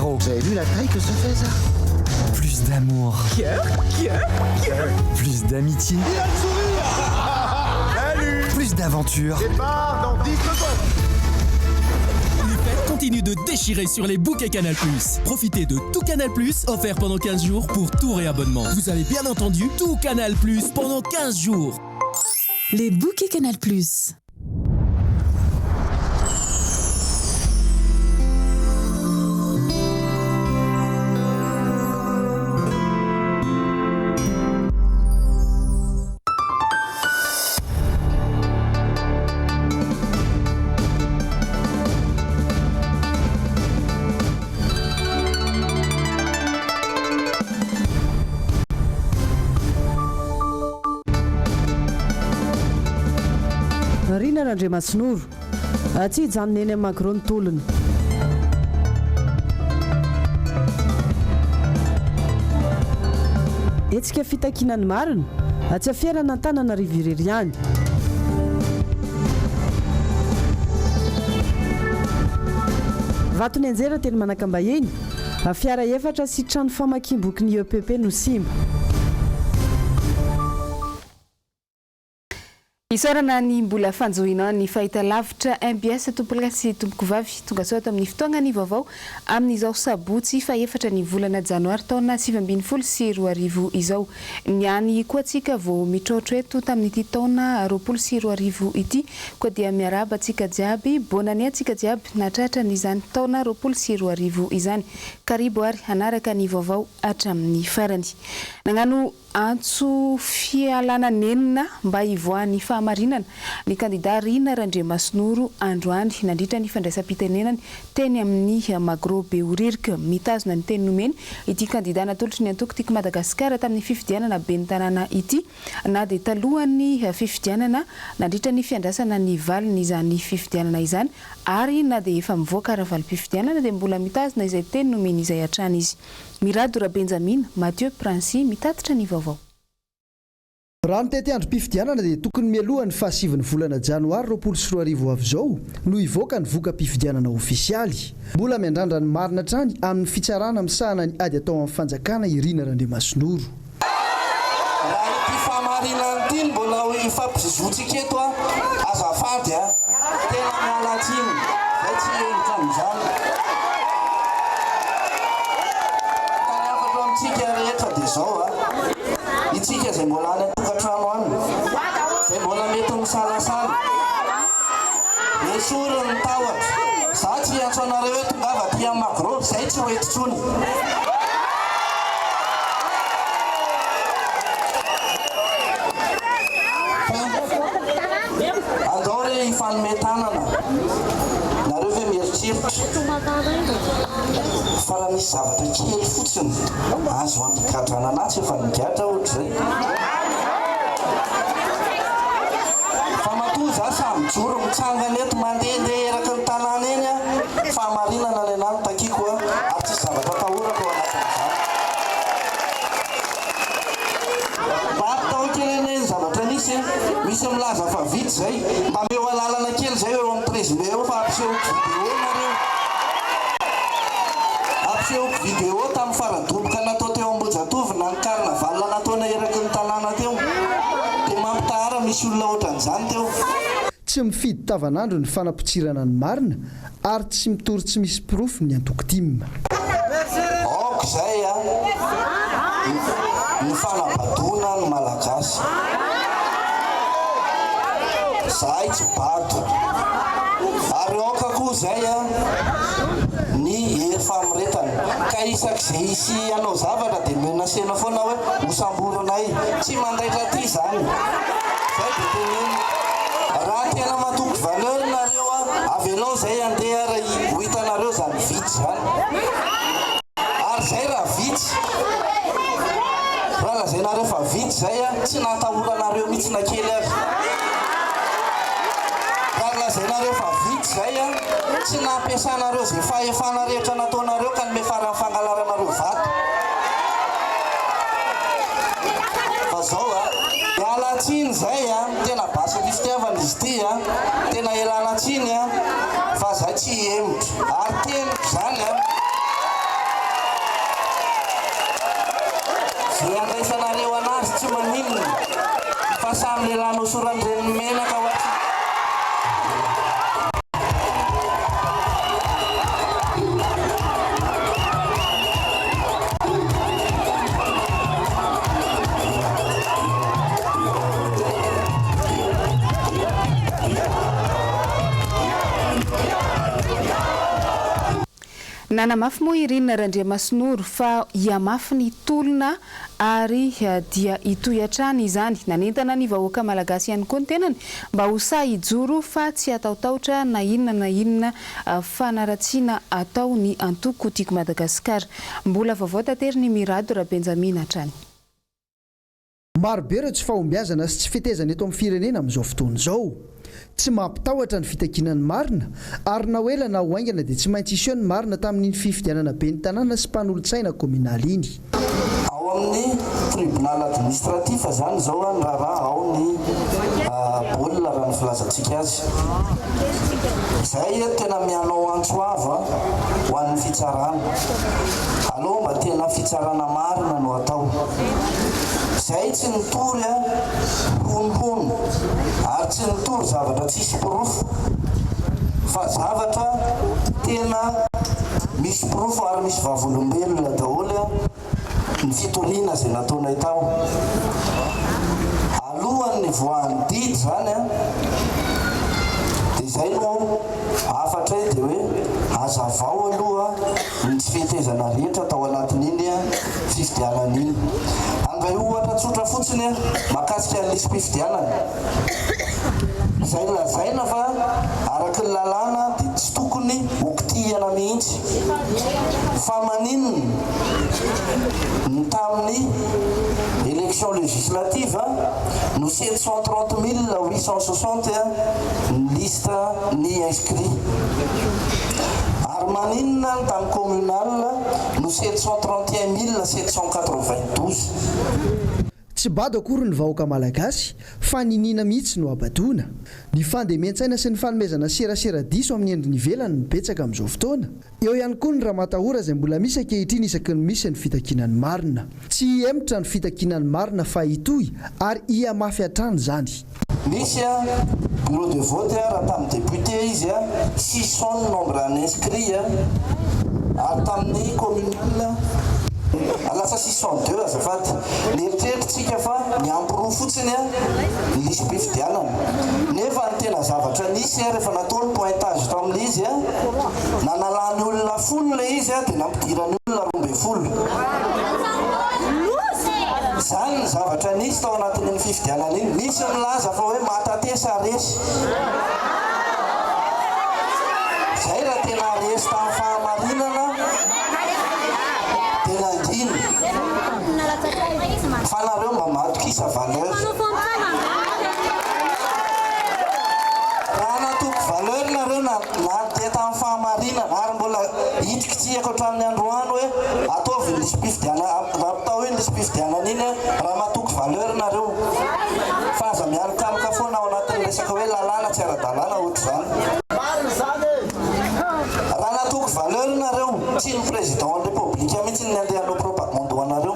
Vous avez vu la taille que ça fait, ça? Plus d'amour. Plus d'amitié. Il a le sourire. Salut. Plus d'aventure. Départ dans 10 secondes. Les fêtes continuent de déchirer sur les bouquets Canal+. Profitez de tout Canal+, offert pendant 15 jours pour tout réabonnement. Vous avez bien entendu, tout Canal+, pendant 15 jours. Les bouquets Canal+. Rina Randre Masinoro aty janony eny amagro ny tolony etsika fitakinany marina aty afiarana Antananarivo irery ihany vatony anjera teny manakambahiny afiara efatra sy trano famakiam-boky ny EPP no simba. Isorana ny mbola fanjoina ny fahitalavitra MBS tompolaka sy tompoko vavy tonga soa ato amin'ny fotoagna ny vaovao amin'izao sabotsy fa efatra ny volana janoary taona 2020 sy 2020 izao niany koa tsika vao mitrotro eto tamin'ity taona 20 sy 2020 ity koa dia miaraba tsika jiaby bonane tsika jiaby natratra n'izany taona 20 sy 2020 izany karibo ary hanaraka ny vaovao hatramin'ny farany nagnano antso fialana nenina mba ivoan'ny fahamarinana ny kandida Rina Randre Masinoro androany nandritra ny fandraisam-pitenenany teny amin'ny magro be oririka mitazona ny teny nomeny ity kandida natolotry ny antoko tiky Madagasikara tamin'ny fifidianana ben'ny tanàna ity na dia talohan'ny fifidianana nandritra ny fiandrasana ny valiny izany fifidianana izany ary na dia efa mivoaka ara-valim-pifidianana dia mbola mitazona izay teny nomeny izay hatrany izy. Miradora Benjamin, Mathieu Prancy mitatitra ny vaovao. Raha ny tety androm-pifidianana dia tokony mialohan'ny fahasivany volana janoary 20 sy 2020 avy izao no ivoaka ny voka-pifidianana ofisialy. Mbola miandrandra ny marina trany amin'ny fitsarana misahana ny ady atao amin'ny fanjakana i Rina Randre Masinoro. Raha ity fahamarinana ity mbola ho ifampizotsika eto azafady tena mialatsiny zay tsy endrika amin'izany. Tsika rehetra dia izao itsika izay mbola any an-tokantrano any izay mbola mety misalasala esoriny ny tahotra za tsy antso anareo hoe tonga avy aty amin'ny magro izay tsy ho etotsony andao re ifanometanana nareo ve mieritreritra fa raha misy zavatra kely fotsiny azo anikadrana anazy efa nigatra ohatry zay fa matoa za samy joro mitsangana eto mandehandeha eraka ny tanàna eny fahamarinana ny anahy takiko ary tsisy zavatra tahorako ao anatin'izany mba atao kely eny zavatra nisy misy milaza fa vity zay mba meo alalana kely zay eo amin'ny présumé eo fa ampiseho vidéo nareo ampiseho vidéo tamin'ny faradoboka natao teo Ambohijatovy na ny carnaval nataona eraky ny tanàna teo dia mampitahara misy olona ohatran'izany teo. Tsy mifidy tavanandro ny fanapotsirana ny marina ary tsy mitory tsy misy pirofo ny antoko timma. Aoko zay ny fanabadona ny malagasy zahay tsy bato ary aoka koa zay ny hery famoretana ka isak'izay isy anao zavatra dia menasena foana hoe hosamboronay tsy mandaitra aty zany zay dia teneny raha tena matoky valeur nareo avy anao zay andeha raha ho hitanareo zany vitsy zany ary zay raha vitsy raha lazainareo fa vitsy zay tsy natahoranareo mihitsy na kely ary raha lazainareo fa vitsy zay tsy nampiasanareo zay fahefana rehetra nataonareo ka nome farany fangalaranareo vato fa zao ialatsiny zay tena basy ny fitiavana izy ity tena ilalatsiny fa zay tsy emotra ary teniko zany fandraisanareo anazy tsy maninona fa samy le rano sorandreny menaka oatsy. Nanamafy moa irinina Randriamasinoro fa hiamafy ny tolona ary dia itoy hatrany izany. Nanentana ny vahoaka malagasy ihany koa ny tenany mba ho sahijoro fa tsy ataotaotra na inona fanaratsiana atao ny antoko tiako Madagasikara. Mbola vaovao tatery ny Mirado Benjamin hatrany. Marobe ireo tsy fahombiazana sy tsy fitezana eto amin'ny firenena amin'izao fotoana izao. Tsy mampitahotra ny fitakiana ny marina ary na hoela na hoaingana dia tsy maintsy iseho ny marina tamin'ny fifidianana be ny tanàna sy mpanolo-tsaina kominaly iny. Ao amin'ny tribunal administratif zany zao ny raha ao ny baolina raha ny filazantsika azy. Zay tena mianao antsoava ho an'ny fitsarana. Aloha mba tena fitsarana marina no atao. Zay tsy nitory honhon ary tsy nitory zavatra tsisy pirofo fa zavatra tena misy pirofo ary misy vavolombelona daholo ny fitoriana zay nataonay tao. Alohan'ny voan'ny didy zany dia zay no afatray dia hoe hazavao aloha ny tsy fitezana rehetra tao anatin'iny fifidianan'iny. Anday ohatra tsotra fotsiny makasika ny lisam-pifidianana. Zay lazaina fa araky ny lalàna dia tsy tokony hokitihana mihitsy. Fa maninona ny tamin'ny élection législative no 730 860 ny liste ny inscrit. Ary maninona ny tamin'ny communal no 731 792. Tsy bado akory ny vahoaka malagasy fa ninina mihitsy no abadoana. Ny fandemian-tsaina sy ny fanomezana serasera diso amin'ny endriny ivelany mibetsaka amin'izao fotoana. Eo ihany koa ny ramatahora izay mbola misy ankehitriny isaky ny misy ny fitakinany marina. Tsy emotra ny fitakinany marina fa hitohy ary hiamafy hatrany zany. Misy bureau de vote raha tamin'ny député izy 600 nombre en inscrit ary tamin'ny communal lasa 602 azafady. Nieritrerititsika fa miampiro fotsiny ny lisam-pifidianana. Nefa ny tena zavatra nisy rehefa natao ny pointage tao amin'izy nanalany olona folo le izy dia nampidirany olona 12. Zany ny zavatra nisy tao anatin'ny fifidianana iny. Misy milaza fa hoe matatesa resy. Zay raha tena resy tamin'ny fahamarinana tena andiny. Fa nareo mba matokisa valeur. Raha natoko valeur nareo na te tamin'ny fahamarinana ary mbola hitikitsihako hatramin'ny androany hoe ataovy lisam-pifidianana atao hoe lisam-pifidianana iny raha matoko valeur nareo. Fa aza mialokaloka foana ao anatin'ny resaka hoe lalàna tsy ara-dalàna ohatr'izany. Raha natoko valeur nareo tsy ny président de république mihitsy ny andeha hanao propagande ho anareo.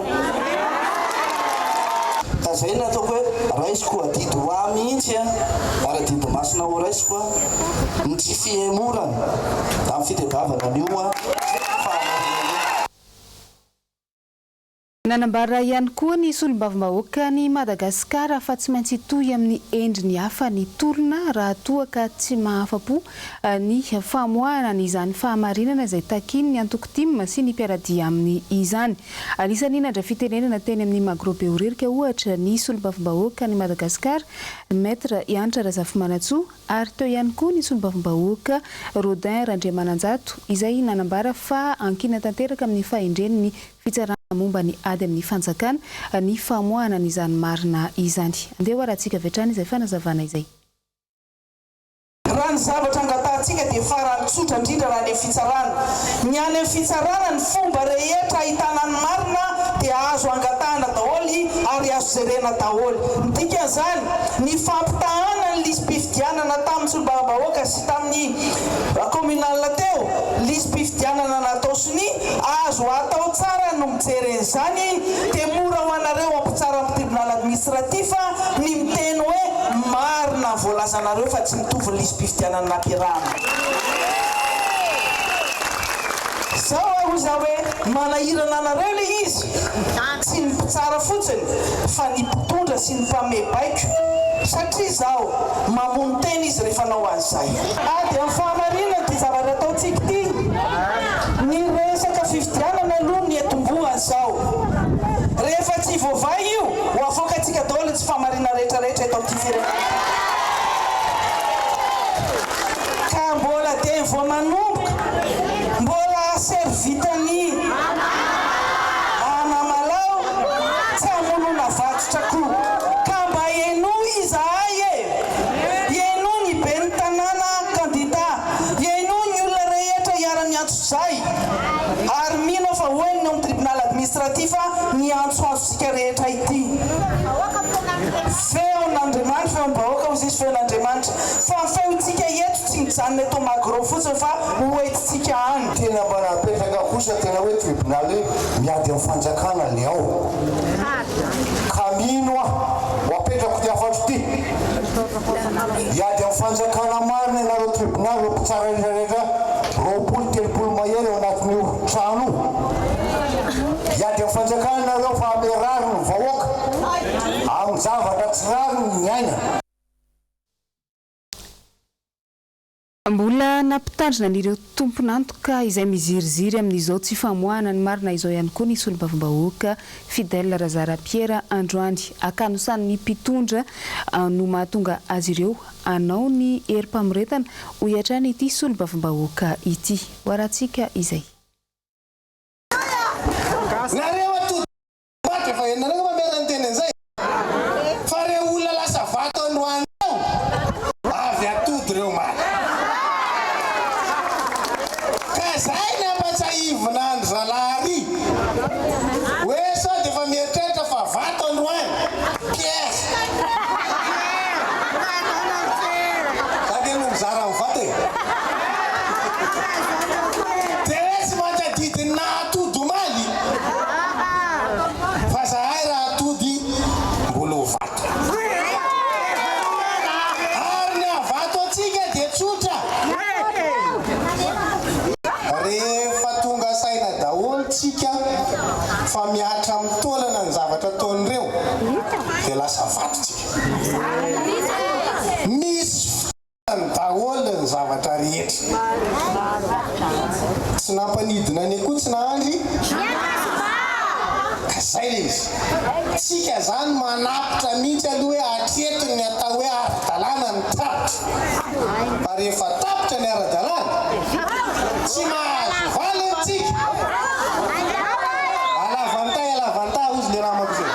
Ka zay nataoko hoe raisiko adidy ho ahy mihitsy ary adidy masina ho raisiko ny tsy fiemorana amin'ny fitadiavana an'io Nanambara ihany koa ny solombavam-bahoaka ny Madagasikara fa tsy maintsy toy amin'ny endriny hafa ny tolona raha toa ka tsy mahafapo ny famoahana n'izany fahamarinana izay takiny ny antoko tim sy ny mpiaradia amin'ny izany. Anisan'ny nandra fitenenana teny amin'ny magrobeoririka ohatra ny solombavam-bahoaka ny Madagasikara Maître Iantra Razafimanatsoa ary teo ihany koa ny solombavam-bahoaka Rodin Randriamananjato izay nanambara fa ankina tanteraka amin'ny fahendren'ny fitsarana momba ny ady amin'ny fanjakana ny famoahana n'izany marina izany. Andeha hoarantsika vetrany izay fanazavana izay. Raha ny zavatra angatantsika dia farany tsotra indrindra raha ny fitsarana. Ny any amin'ny fitsarana ny fomba rehetra ahitana ny marina dia azo angatahana daholo ary azo jerena daholo. Ny dikan'izany ny fampitahana ny lisam-pifidianana tamin'ny solombavam-bahoaka sy tamin'ny communal teo, lisam-pifidianana natao sony azo atao tsara no mijeren'izany dia mora ho anareo laza nareo fa tsy mitovy lisy mpifidianana nampirana zao aho za hoe manahirana anareo le izy tsy ny mpitsara fotsiny fa ny mpitondra sy ny mpamebaiko satria zao mamono tena izy rehefa nao an'izay ady amin'ny fahamarinana dia zavatra ataontsika ty ny resaka fifidianana aloha ny etombohany zao rehefa tsy voavay io ho avoakatsika daholo tsy fahamarina rehetrarehetra eto amin'ity firenena ka mbola dia vao manomboka mbola servitany anamalao tsy hamonona vatotra koa ka mba eno izahay eno ny be ny tanàna kandida eno ny olona rehetra hiara-miantso zay ary mino fa hoeniny amin'ny tribunal administratif miantsoantsosika rehetra ity feon'andriamanitra feon'bahoaka ozy izy feon'andriamanitra fa feontsika eto tsy mijanona eto magro fotsiny fa hoentitsika any tena mba napetraka kosa tena hoe tribunal miady amin'ny fanjakana le ao ka mino ho apetrako ty afatro ty miady amin'ny fanjakana marina nareo tribunal ro mpitsara rehetrarehetra 20-30 mahery eo anatin'io trano miady amin'ny fanjakana nareo fa amerary ny vahoaka amin'ny zavatra tsy rary ny aina mbola nampitandrina an'ireo tompon'antoka izay miziriziry amin'izao tsy famoahana ny marina izao ihany koa ny solom-bavim-bahoaka Fidèle Razara Pierre Androany akanosan'ny mpitondra no mahatonga azy ireo anao ny herim-pamoretana ho hiatrany ity solom-bavim-bahoaka ity hoarantsika izay nareo atody fa nareo mamerany tena an'izay fa reo olona lasa vato androany avy atody reo maty ka zay ny ampatsahivonandro zalary hoe sao dia efa mieritreritra fa vato androany pièce sady no mizara amin'ny vato e dia hoe tsy mahatadidiny na atody omaly fa zahay raha atody mbola ho vato ary ny avato atsika dia tsotra rehefa tonga saina daholo tsika fa miatra amin'ny taolana ny zavatra ataon'ireo dia lasa vato tsika misy ny daholo ny zavatra rehetra tsy nampanidina any koa tsy nahandry ka zay le izy tsika zany manapitra mihitsy aloha hoe atreto ny atao hoe ara-dalàna ny tapitra fa rehefa tapitra ny ara-dalàna tsy mahazo valy antsika alavantay ozy le raha makizay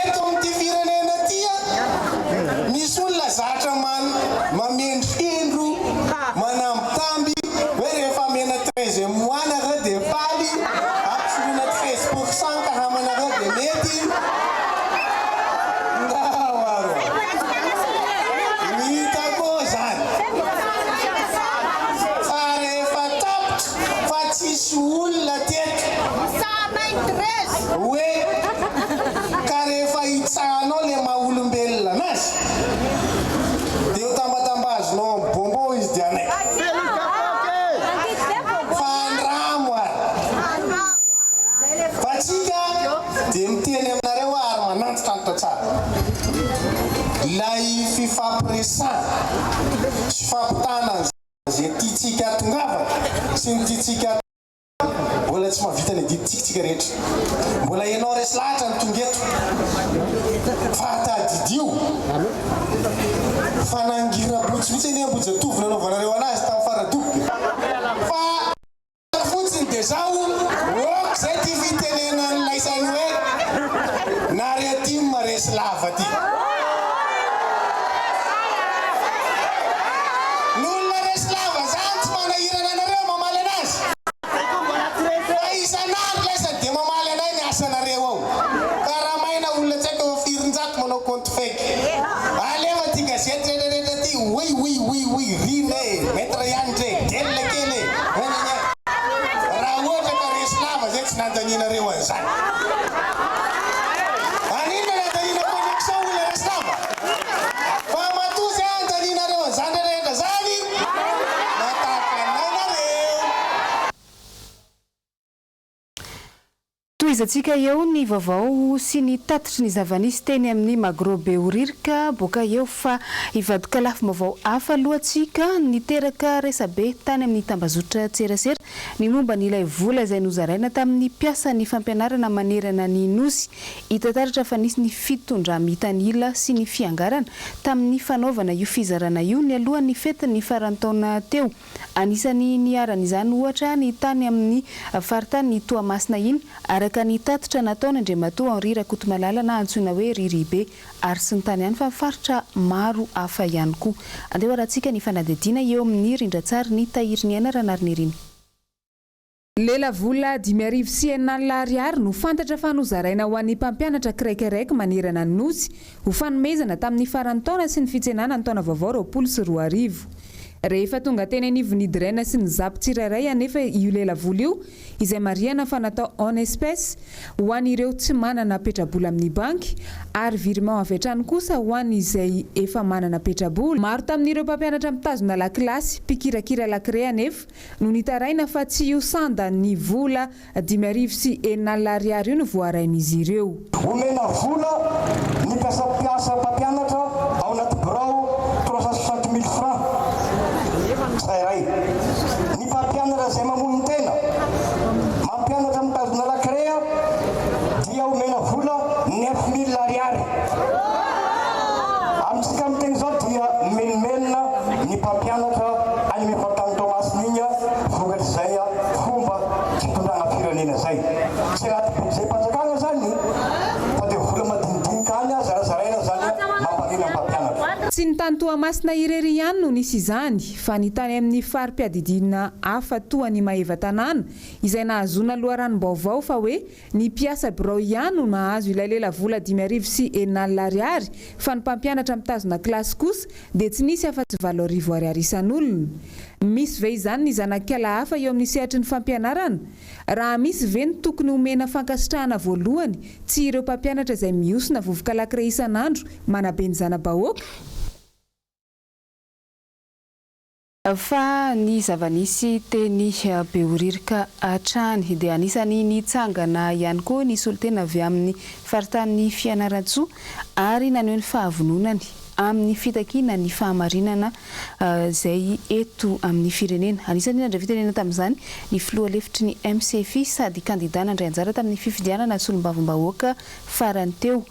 eto amin'ity firenena tya misy olona zatra mamendro manambitamby hoe rehefa mena 13e mois dia faly ampisolona 13% kahamanareo dia mety ndao aro hitako zany fa rehefa tapitra fa tsisy olona teto hoe ka rehefa hitsahanao le maha-olombelona anazy dia ho tambatambazonao amin'ny bonbon izy dia anay fa andramo ary fa tsika dia miteny aminareo ary manantitra antotra tsara lay fifampiresana sy fampitana zay tiatsika tongavana sy ny tiatsika mbola tsy mahavita ny diditsikitsika rehetra mbola ianao resy lahatra ny tongeto fa tadidio fa nangira-botsy mihitsy any ambotsy atovy nanaovanareo anazy tamin'ny faradoboka fa fotsiny dia zaho ok zay ty fitenena ny laisany hoe naretim maresy lava ty n'olona resy lava zany tsy manahirana anareo mamaly anazy fa isanandro lasa dia mamaly anay ny asanareo ao ka raha maina olona tsy haiko firin-jato manao compte fake alefa ty gazety rehetrarehetra ty oui rina e maître ianitra e gelona kely e raha ohatra ka resy lava zay tsy nandaninareo an'izany anina nandanina connexion olona resy lava fa toizatsika eo ny vaovao sy ny tatitry ny zavanisy teny amin'ny magrobe oririka boka eo fa ivadoka lafo vaovao hafa lohatsika niteraka resabe tany amin'ny tambazotra tserasera ny momba ny ilay vola izay nozaraina tamin'ny piasa ny fampianarana manerana ny nosy hitataratra fa nisy ny fitondram-hitanila sy ny fiangarana tamin'ny fanaovana io fizarana io ny alohan'ny fetin'ny farantaona teo anisany niaran'izany ohatra ny tany amin'ny faritany ny Toamasina iny araka ny tatitra nataony Andriamatoa Henri Rakotomalala na antsoina hoe Riribe ary sy ny tany ihany fa faritra maro hafa ihany koa. Andeha aratsika ny fanadidina eo amin'ny rindran-tsary ny tahirin'ny aina ranariny. Lela vola 5,900 ariary no fantatra fa nozaraina ho an'ny mpampianatra kiraikiraiky manerana ny nosy ho fanomezana tamin'ny farantaona sy ny fitsenana ny taona vaovao 2024. Rehefa tonga teny anivon'ny direna sy ny zapo tsirairay anefa io lela vola io izay mariana fa natao en espèce ho an'ireo tsy manana petrabola amin'ny banky ary virement avy hatrany kosa ho an'ny izay efa manana petrabola. Maro tamin'ireo mpampianatra mitazona lakilasy mpikirakira lakire anefa no nitaraina fa tsy io sanda ny vola 5,900 ariary io no voarain'izy ireo. Omena vola ny piasa mpampianatra ao anaty birao 360,000 francs. Ny mpampianatra izay mamono tena mampianatra mitazona lakrea dia omena vola 9,000 ariary. Amintsika amin'ny teny izao dia menomenona ny mpampianatra any amin'ny faritany Toamasina iny vokatr'izay fomba fitondrana firenena zay. Tsy anaty budget panjakana zany fa dia vola madinidinika any zarazaraina zany mampalina mpampianatra. Tsy ny tany Toamasina irery ihany no nisy izany fa ny tany amin'ny farim-piadidina hafa toa ny maheva tanàna izay nahazona loharanom-baovao fa hoe ny piasa birao ihany no nahazo ilay lela vola 5,900 ariary fa ny mpampianatra mitazona kilasy kosa dia tsy nisy afa-tsy 7,000 ariary isan'olona. Misy ve izany ny zanak'ala hafa eo amin'ny sehatry ny fampianarana? Raha misy ve ny tokony homena fankasitrahana voalohany tsy ireo mpampianatra izay miosona vovoka lakire isan'andro manabe ny zana-bahoaka? Fa ny zavanisy teny beoririka hatrany dia anisany nitsangana ihany koa ny solotena avy amin'ny faritany Fianarantsoa ary naneho ny fahavononany amin'ny fitakiana ny fahamarinana izay eto amin'ny firenena. Anisany nandray fitenena tamin'izany ny filoha lefitry ny MCF sady kandida nandray anjara tamin'ny fifidianana solombavam-bahoaka farany teo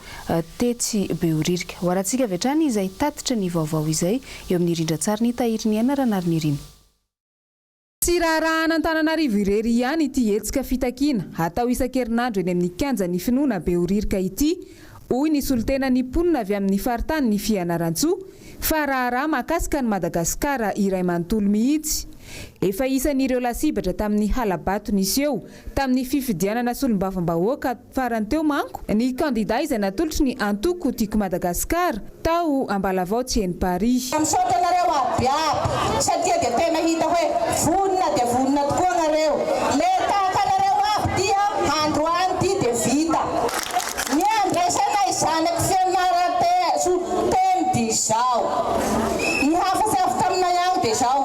tetsy beoririka. Ho aratsika avy hatrany izay tatitra ny vaovao izay eo amin'ny rindran-tsary ny tahirin'ny aina ranariny. Tsy raharaha Antananarivo irery ihany ity hetsika fitakiana atao isan-kerinandro eny amin'ny kianja ny finoana beoririka ity. Hoy ny solotena ny mponina avy amin'ny faritany ny Fianarantsoa fa raharaha mahakasika ny Madagasikara iray manontolo mihitsy. Efa isan'ireo lasibatra tamin'ny halabato nisy eo tamin'ny fifidianana solombavam-bahoaka farany teo manko ny kandida izay natolotry ny antoko tiako Madagasikara tao Ambalavao tsy eny Paris. Misaotra anareo abiaby satria dia tena hita hoe vonona tokoa anareo. Le tahaka anareo aby dia androany ty dia vita. Ny andraisana izanako fianaranteny dizao. Ny hafa sy avy tamina ihany dia zao.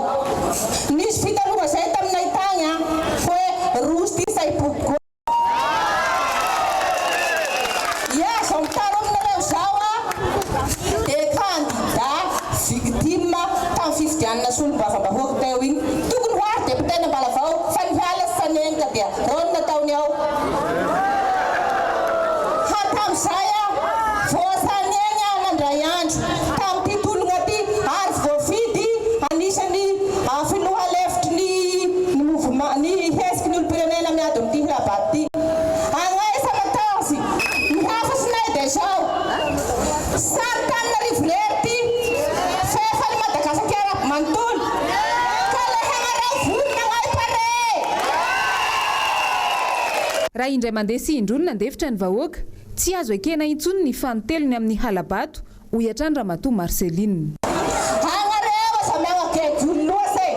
Nisy fitaloha izay taminay tany hoe roso ty say boky. Zao mitaro aminareo zao dia kandida victime tamin'ny fifidianana solombavam-bahoaka teo iny. Tokony ho ary deputena Ambalavao fa niala sy fanenga dia rony nataony ao. Hatam'izay voasanegna nandray andro tamin'ity tolona ty ary voavidy anisany filoha lefitry ny hesiky ny olo-pirenena miady amin'ity hilabaty ty. Agnaisa matazy ny hafa sinay dia zao sary Antananarivo lery ty fefa ny Madagasikara aby manontolo ka le hanareo vonona ngay pare. Raha indray mandeha sy indrono nandefitra ny vahoaka tsy azo ekena intsony ny fanotelony amin'ny halabato hoy hatrany Ramatoa Marceline. Hanareo samiagna kegoloase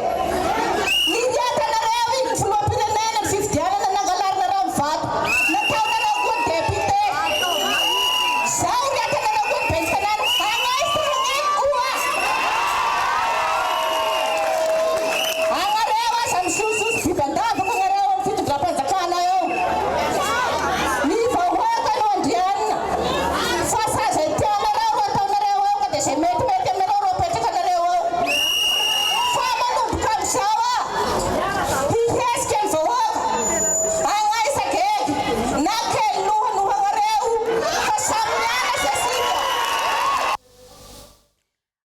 ny diatanareo iny filoham-pirenena ny fifidianana nangalarinareo mivato nataonareo koa depute zao diatanareo koa ny bentanana agnaisany koa hanareo asa misososo bibandavaka anareo amin'ny fitondram-panjakana eo.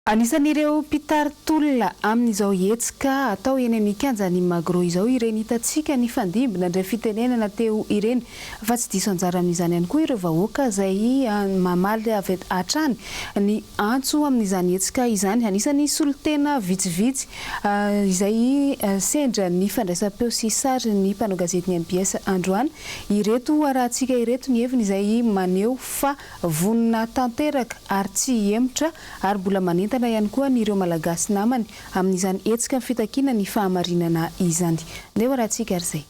Anisan'ireo mpitaritolona amin'izao hetsika atao eny amin'ny kianjan'ny magro izao ireny hitantsika ny fandimbina indray fitenenana teo ireny fa tsy diso anjara amin'izany ihany koa ireo vahoaka izay mamaly avy hatrany ny antso amin'izany hetsika izany. Anisany solotena vitsivitsy izay sendra ny fandraisam-peo sy sary ny mpanao gazetiny MBS androany. Ireto arahantsika ireto ny heviny izay maneho fa vonona tanteraka ary tsy hemotra ary mbola manentana ihany koa ny ireo malagasy namany amin'izany hetsika fitakiana ny fahamarinana izany. Ndeha arahantsika ary zay.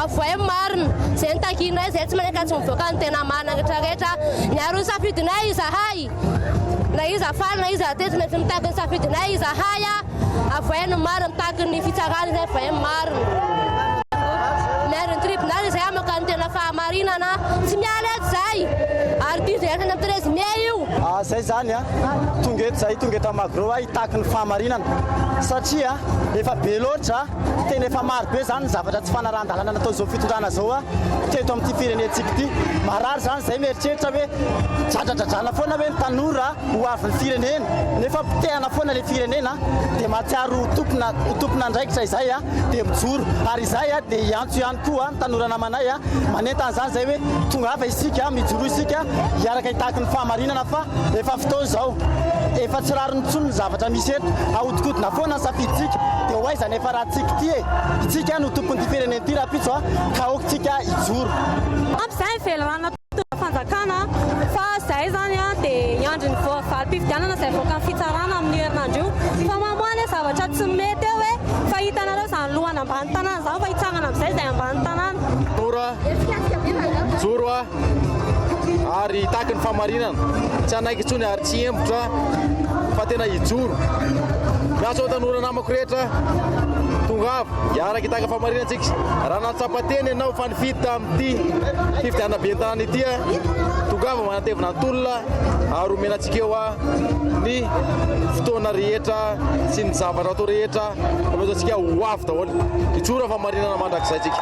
Avoay marina zay nitakinay zay tsy manakatsy mivoaka ny tena marina rehetrarehetra niaro safidinay izahay na iza faly na iza tety na mitaky ny safidinay izahay avoay ny marina mitaky ny fitsarana zay avoay marina miaro ny tribunal zay amaka ny tena fahamarinana tsy miala eto zay ary ty zay tena Terezy May io zay zany tonga eto zay tonga eto Magro hitaky ny fahamarinana satria efa be loatra tena efa maro be zany ny zavatra tsy fanarahana-dalàna natao zao fitondrana zao teto amin'ity firenentsika ity marary zany zay mieritreritra hoe dradradradrana foana hoe ny tanora ho avy ny firenena nefa pitehana foana le firenena dia mahatsiaro tompona andraikitra izay dia mijoro ary izay dia iantso ihany koa ny tanora namanay manentana zany zay hoe tonga ava isika mijoro isika hiaraka hitaky ny fahamarinana fa efa fotoana zao efa tsy rariny tsony ny zavatra misy eto ahodikodina foana ny safiditsika dia hoaizany efa raha tsika ity itsika no tompony ty firenena ity raha pitso ka okotsika ijoro ampizay velorana fanjakana fa zay zany dia iandry ny valim-pifidianana zay voaka ny fitsarana amin'ny herinandro io fa mamoana zavatra tsy mety eo hoe fa hitanareo zany lohana ambany tanàna zany fa hitsangana amin'izay zay ambany tanàna joro ary hitaky ny fahamarinana tsy anaiky intsony ary tsy hembotra fa tena hijoro miaso ao tanora namako rehetra tonga avy hiaraka hitaky fahamarinana antsika raha natsapateny ianao fa nifita amin'ity fifidianana be tanàna ity tonga avy manatevina antolona ary omena antsika eo ny fotoana rehetra sy ny zavatra atao rehetra mety antsika ho avy daholo hijoro fahamarinana mandrakizay tsika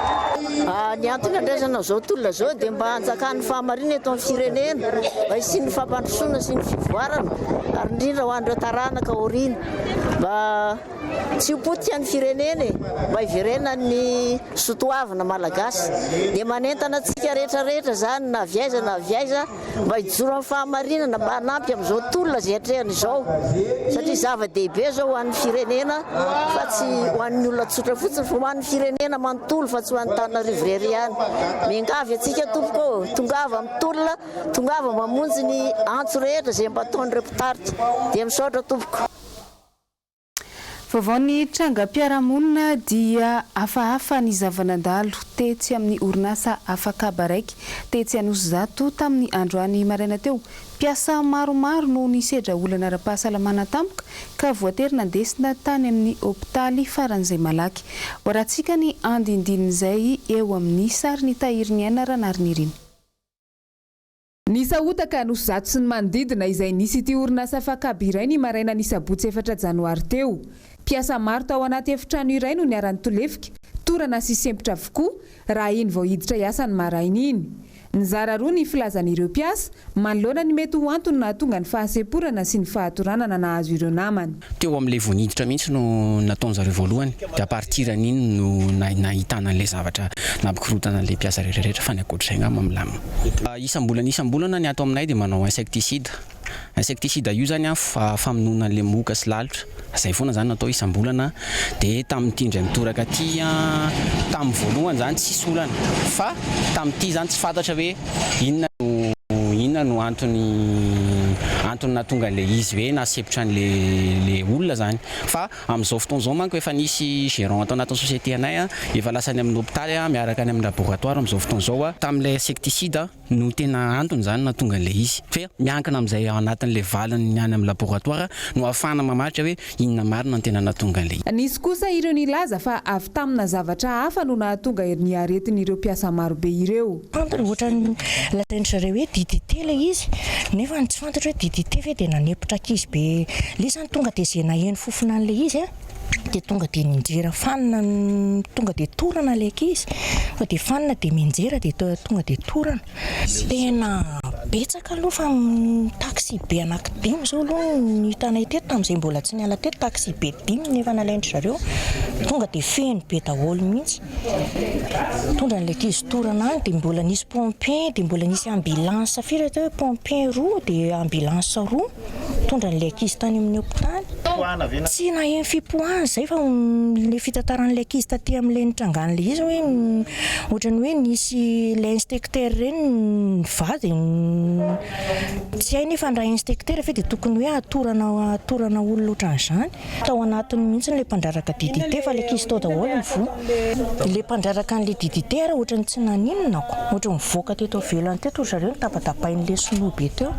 ny antony andraisana zao tolona zao dia mba hanjakan'ny fahamarinana eto amin'ny firenena mba hisian'ny fampandrosoana sy ny fivoarana ary indrindra ho an'ireo taranaka aoriana mba tsy hopotika ny firenena mba hiverena ny sotoavina malagasy dia manentana antsika rehetrarehetra zany na viaiza mba hijoro amin'ny fahamarinana mba hanampy amin'izao tolona zay hatrehany izao satria zava-dehibe zao ho an'ny firenena fa tsy ho an'ny olona tsotra fotsiny fa ho an'ny firenena manontolo fa tsy ho an'ny Tananarivo irery ihany. Miangavy atsika tompoko tongava amin'ny tolona tongava mamonjy ny antso rehetra zay mba ataon'ireo mpitaritra dia misaotra tompoko. Vaovao ny trangam-piarahamonina dia hafahafa ny zavanandalo tetsy amin'ny orinasa afakaba raiky tetsy Anosizato tamin'ny androany maraina teo. Mpiasa maromaro no nisedra olana ara-pahasalamana tampoka ka voatery nandesina tany amin'ny hopitaly faran'izay malaky. Horatsika ny andindin'izay eo amin'ny sary ny tahirin'ny aina Ranariny. Nisahotaka Anosizato sy ny manodidina izay nisy ity orinasa afakaba iray ny maraina ny Sabotsy 4 Janoary teo. Mpiasa maro tao anaty efitrano iray no niarany tolefika, torana sy sempotra avokoa raha iny vao hiditra hiasa ny maraina iny. Nizara roa ny filazan'ireo mpiasa manoloana ny mety ho antony nahatonga ny fahasemporana sy ny fahatoranana nahazo ireo namany. Teo amin'ilay voaniditra mihitsy no nataon'zareo voalohany dia partiran'iny no nahitana an'ilay zavatra nampikorotana an'ilay mpiasa rehetrarehetra fa ny ankoatr'izay ngamba milamina. Isambolana ny ato aminay dia manao insektisida. Insektisida io zany famonoana an'ilay moka sy lalitra. Zay foana zany natao isambolana dia tamin'ity indray mitoraka aty tamin'ny voalohany zany tsy solana fa tamin'ity zany tsy fantatra hoe inona no antony nahatonga an'ilay izy hoe nasepotra an'ilay olona zany fa amin'izao fotoana izao manko efa nisy gérant atao anatin'ny société anay efa lasany amin'ny hôpitaly miaraka any amin'ny laboratoire amin'izao fotoana izao tamin'ilay insektisida no tena antony zany nahatonga an'ilay izy fa miankina amin'izay anatin'ilay valiny any amin'ny laboratoire no ahafahana mamaritra hoe inona marina no tena nahatonga an'ilay izy. Nisy kosa ireo nilaza fa avy tamina zavatra hafa no nahatonga ny aretin'ireo mpiasa marobe ireo. Ohatra lazain'ny zareo hoe DDT ilay izy nefa tsy fantatra hoe DDT ve dia nanepotra ankizy be ilay zany tonga dia izay naheno fofona an'ilay izy dia tonga dia ninjera fanina tonga dia torana ilay ankizy fa dia fanina dia minjera dia tonga dia torana tena betsaka aloha fa taxi be anankidimy zao aloha ny hitanay teto tamin'izay mbola tsy niala teto taxi be 10 nefa nalaindry zareo tonga dia feno be daholo mihitsy tondra ny ankizy torana any dia mbola nisy pompier dia mbola nisy ambulance firy teo pompier roa dia ambulance roa tondra ny ankizy tany amin'ny hôpitaly tsy naheno fipoahana zay fa le fitantaran'ilay ankizy taty amin'ilay nitrangan'ilay izy hoe ohatrany hoe nisy ilay inspecteur reny vady tsy hay nefa ndray inspecteur fa dia tokony hoe atorana olona ohatran'izany tao anatiny mihitsy ilay mpandraraka DDT fa ilay ankizy tao daholo mivoa ilay mpandraraka an'ilay DDT ara ohatrany tsy naninonako ohatrany mivoaka teto velany teto zareo nitapatapain'ilay sinobe teo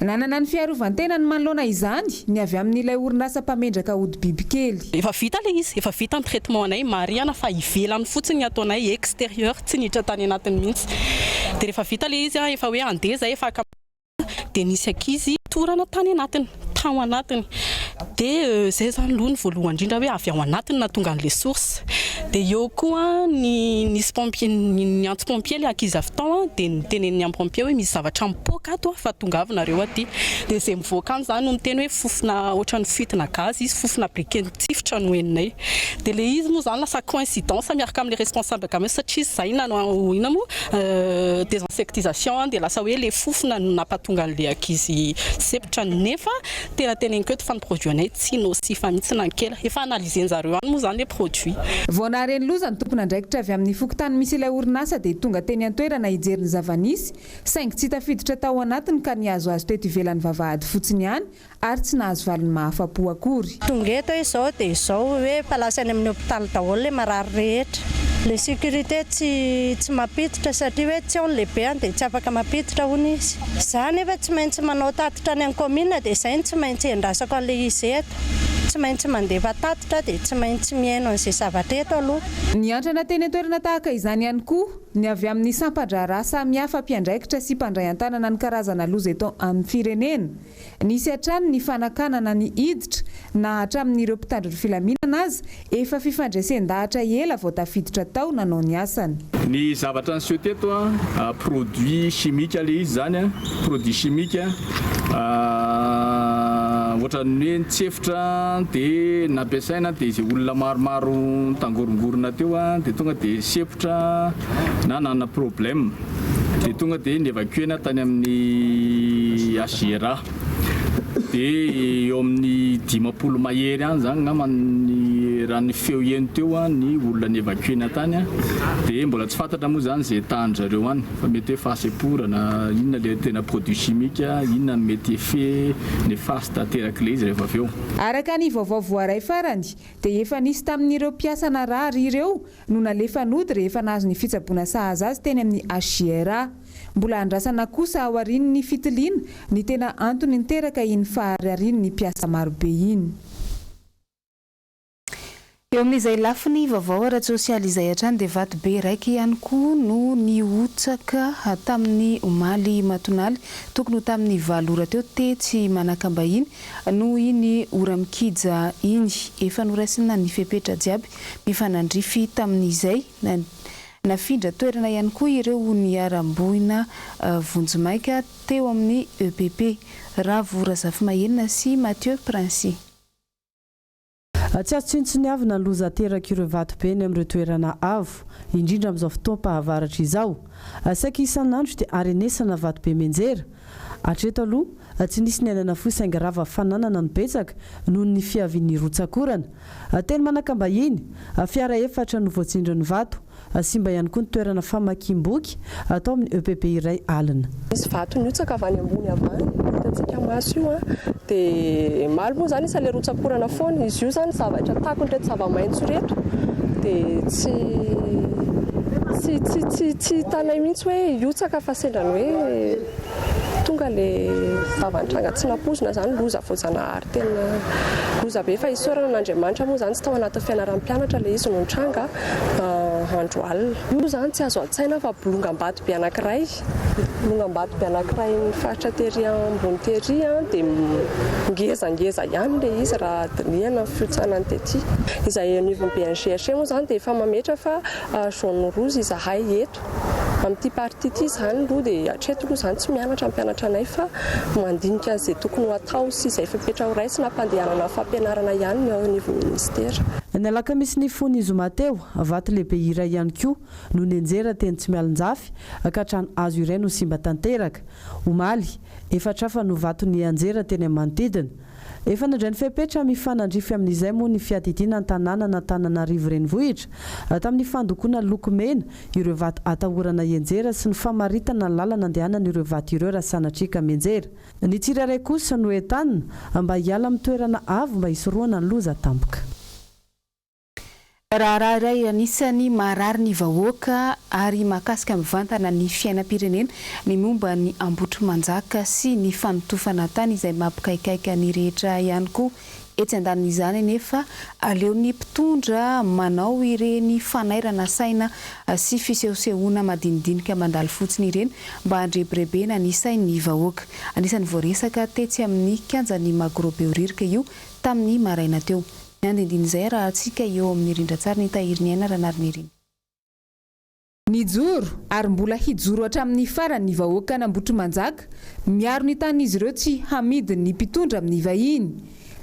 nanana ny fiarovantena ny manoloana izany ny avy amin'ilay orinasa mpamendraka ody bibikely efa vita le izy efa vita ny traitement anay mariana fa ivelany fotsiny ataonay extérieur tsy niditra tany anatiny mihitsy dia rehefa vita le izy efa hoe andeza efa dia nisy ankizy torana tany anatiny tao anatiny dia zay zany aloha ny voalohany indrindra hoe avy ao anatiny na tonga an'ilay source dia eo koa nisy pompier ny anti-pompier le ankizy avy tao dia nitenen'ny amin'ny pompier hoe misy zavatra mipoaka ato fa tonga avy nareo aty dia zay mivoaka any zany no miteny hoe fofona ohatrany fitina gazy izy fofona briquet tifitra no heninay dia le izy moa zany lasa coïncidence miaraka amin'ny responsable game satria zay nanao ina moa désinsectisation dia lasa hoe le fofona no nampatonga an'ilay ankizy sepitra nefa tena teneniko eto fa ny produit anay tsy nocifa mihitsy nankela efa analysen'zareo any moa zany le produit voanareny loza ny tompona andraikitra avy amin'ny fokotany misy ilay orinasa dia tonga teny an-toerana hijery ny zavanisy saingy tsy tafiditra tao anatiny ka niazo azo teto ivelan'ny vavahady fotsiny ihany ary tsy nahazo valiny mahafa-po akory tonga eto izao dia izao hoe palasany amin'ny hôpitaly daholo le marary rehetra le sécurité tsy mampiditra satria hoe tsy aony lehibe any dia tsy afaka mampiditra hono izy za nefa tsy maintsy manao tatitra any amin'ny commune dia izay ny tsy maintsy endrasako an'ilay izy eto tsy maintsy mandefa tatitra dia tsy maintsy miaino an'izay zavatra eto aloha ny antrana teny an-toerana tahaka izany ihany koa ny avy amin'ny sampandraraha samihafa mpiandraikitra sy mpandray an-tanana ny karazana loza eto amin'ny firenena nisy hatrany ny fanakanana ny hiditra na hatramin'ireo mpitandro ny filaminana azy efa fifandraisen-dahatra ela vao tafiditra tao nanao ny asany ny zavatra ny teto produit chimique le izy zany produit chimique ohatrany hoe nitsefitra dia nampiasaina dia izay olona maromaro tangorongorona teo dia tonga dia sepotra na nana problème dia tonga dia nievacuena tany amin'ny Agera dia eo amin'ny 10 mahery any zany ngamany raha ny feo eny teo ny olona nievacuena tany dia mbola tsy fantatra moa zany zay tahan'zareo any fa mety hoe fahaseporana inona le tena produit chimique inona mety effet néfaste ateraka le izy rehefa avy eo araka ny vaovao voaray farany dia efa nisy tamin'ireo mpiasa narary ireo no nalefa nody rehefa nahazo ny fitsaboana sahaza azy teny amin'ny Agera mbola andrasana kosa ao arin'ny ny fitiliana ny tena antony niteraka iny faharariany ny mpiasa marobe iny eo amin'izay lafiny vaovao ara-tsy sosialy izay hatrany dia vato be raiky ihany koa no niotsaka tamin'ny omaly matonaly tokony ho tamin'ny 7 ora teo tsy manakambahiny no iny ora mikija iny efa noraisina ny fepetra jiaby mifanandrify tamin'izay nafindra toerana ihany koa ireo ny aram-bohina vonjomaika teo amin'ny EPP Ravora Zafimahelina sy Mathieu Princy tsy azo tsintsiny avy na loza teraka ireo vato be ny amin'ireo toerana avo indrindra amin'izao fotoam-pahavaratra izao saika isan'andro dia arenesana vato be menjera hatreto aloha tsy nisy ny ainana foy saingy rava fananana ny betsaka noho ny fiavian'ny rotsakorana teny manakambahiny fiara efatra no voatsindry ny vato simba ihany koa ny toerana famakiam-boky atao amin'ny EPP iray alina misy vato niotsaka avy any ambony avany hitantsika maso io dia maly moa zany isa le rotsakorana foana izy io zany zavatra takony reto zava-maitso reto dia tsy hitanay mihitsy hoe iotsaka fa sendrany hoe tonga le vavantranga tsy napozina zany loza voajanahary tena loza be fa isorana n'Andriamanitra moa zany tsy tao anaty fianaram-pianatra le izy no tranga andro alina io zany tsy azo an-tsaina fa bolongam-bato be anankiray ny faritra tery ambony tery dia ngezangeza ihany le izy raha diniana fiotsanany tety izay anivon'ny BNGH moa zany dia efa mametra fa jaune rouge izahay eto amin'ity partie ity izany aloha dia hatreto aloha izany tsy mianatra ny mpianatra anay fa mandinika an'izay tokony ho atao sy izay fepetra ho raisy na mpandehanana fampianarana ihany ao niveau ministera. Ny alakamisy ny fony izo mateo vato lehibe iray ihany koa no nenjera teny tsy mialonjafy ka trano azo iray no simba tanteraka. Omaly efatra fa no vato ny anjera teny Manodidina. Efa nandray ny fepetra mifanandrify amin'izay moa ny fiadidiana an-tanàna na Antananarivo renivohitra tamin'ny fandokona lokomena ireo vato atahorana enjera sy ny famaritana ny lalana andehanana ireo vato ireo raha sanatrika menjera. Ny tsirairay kosa no entanina mba hiala amin'ny toerana avo mba hisoroana ny loza tampoka. Raharay anisany marary ny vahoaka ary mahakasika mivantana ny fiainam-pirenena ny momba ny Ambotrimanjaka sy ny fanotofana tany izay mampikaikaika ny rehetra ihany koa etsy andanin'izany nefa aleo ny mpitondra manao ireny fanairana saina sy fisehosehoana madinidinika mandalo fotsiny ireny mba handrebirebena ny sain'ny vahoaka. Anisany voaresaka tetsy amin'ny kianjan'ny Magrobeoririka io tamin'ny maraina teo. Nandindin'izay raha atsika eo amin'ny rindran-tsary ny tahirin'ny aina ranariny ireny. Nijoro ary mbola hijoro hatramin'ny farany ny vahoaka n'Ambotrimanjaka miaro ny tanin'izy ireo tsy hamidy ny mpitondra amin'ny vahiny.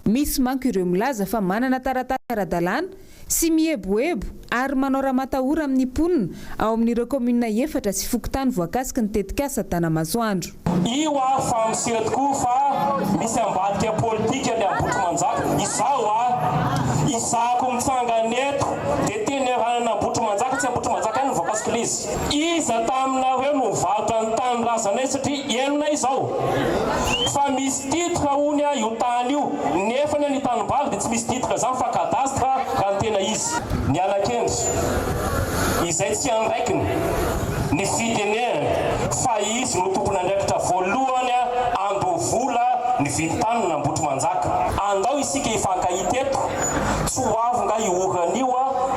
Misy manko ireo milaza fa manana taratasy ara-dalàna sy mieboebo ary manao raha matahora amin'ny mponina ao amin'ireo komina efatra sy fokontany voakasiky ny tetikasa Tanamasoandro. Io fa misira tokoa fa misy ambadika politika ny Ambotrimanjaka. Isako mitsangana eto dia teny hanana Ambotrimanjaka tsy Ambotrimanjaka ny voakasiky lizy. Iza tamina hoe mivato ny tany razanay satria enona izao. Fa misy titre hony io tany io nefa ny tanimbavy dia tsy misy titre zany fa kadastra raha ny tena izy. Ny alakendry izay tsy andraikiny ny fidenena fa izy no tompona andraikitra voalohany andovola ny vidy tany ny Ambotrimanjaka. Andao isika ifankahita eto tsy ho avy nga ioran'io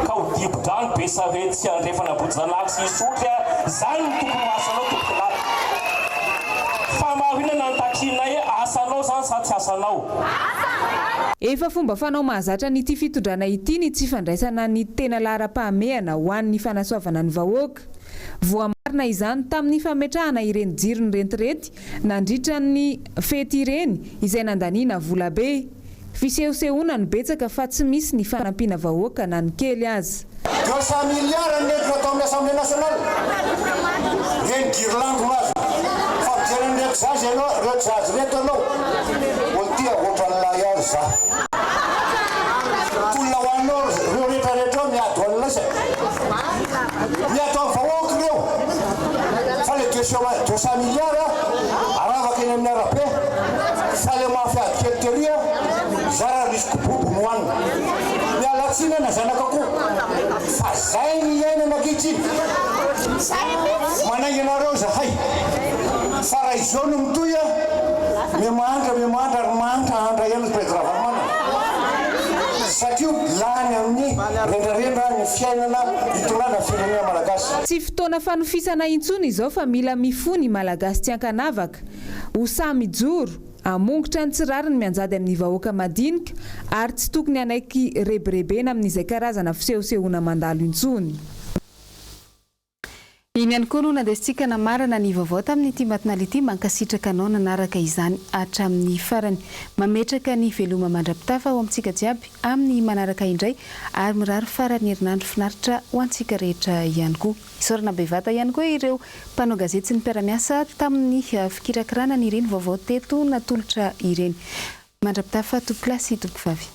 ka ho dibo-drano be sarety sy andrefana Bojanaky sy Isotry zany ny tokony asanao tompony. Fa marinana ny takinay asanao zany sa tsy asanao. Efa fomba fanao mahazatra n'ity fitondrana ity ny tsy fandraisana ny tena lahara-pahamehana ho an'ny fanasoavana ny vahoaka. Voamarina izany tamin'ny fametrahana ireny jirony rentirety nandritra ny fety ireny izay nandaniana vola be. Fisehosehoana ny betsaka fa tsy misy ny fanampiana vahoaka na ny kely azy. 200 milliards ndraiky natao amin'ny Assemblée nationale. Reny girlango mazo. Fa mijery ndraiky zazy ianao, reo zazy reto anao. Olty ohatran'ilay azy za. Tolona ho anao reo rehetrarehetra miady ho an'ilay sa. Miato amin'ny vahoaka reo. Fa le 200 milliards aravaka eny amin'ny arabe. Fa le mafiady kely teria zara risiko bobo moanina. Mialatsina na zanakako. Fa zay ny iainana ankehitriny. Manaiky anareo zahay. Fa raha izao no mitoy miamandra ary manitra andra ihany président Vaomana. Satria lany amin'ny rendrarendra ny fiainana hitondrana firenena malagasy. Tsy fotoana fanofisana intsony izao fa mila mifony malagasy tsy ankanavaka. Ho samy joro amongotra ny tsirariny mianjady amin'ny vahoaka madinika ary tsy tokony anaiky rebirebena amin'izay karazana fisehosehoana mandalo intsony. Iny ihany koa no nandesintsika namarana ny vaovao tamin'ity matinal ity mankasitraka anao nanaraka izany hatramin'ny farany. Mametraka ny veloma mandrapitafa ho amintsika jiaby amin'ny manaraka indray ary mirary farany herinandro finaritra ho antsika rehetra ihany koa. Isorana bevata ihany koa ireo mpanao gazety sy ny mpiara-miasa tamin'ny fikirakirana ireny vaovao teto natolotra ireny. Mandrapitafa tomplasy tompivavy.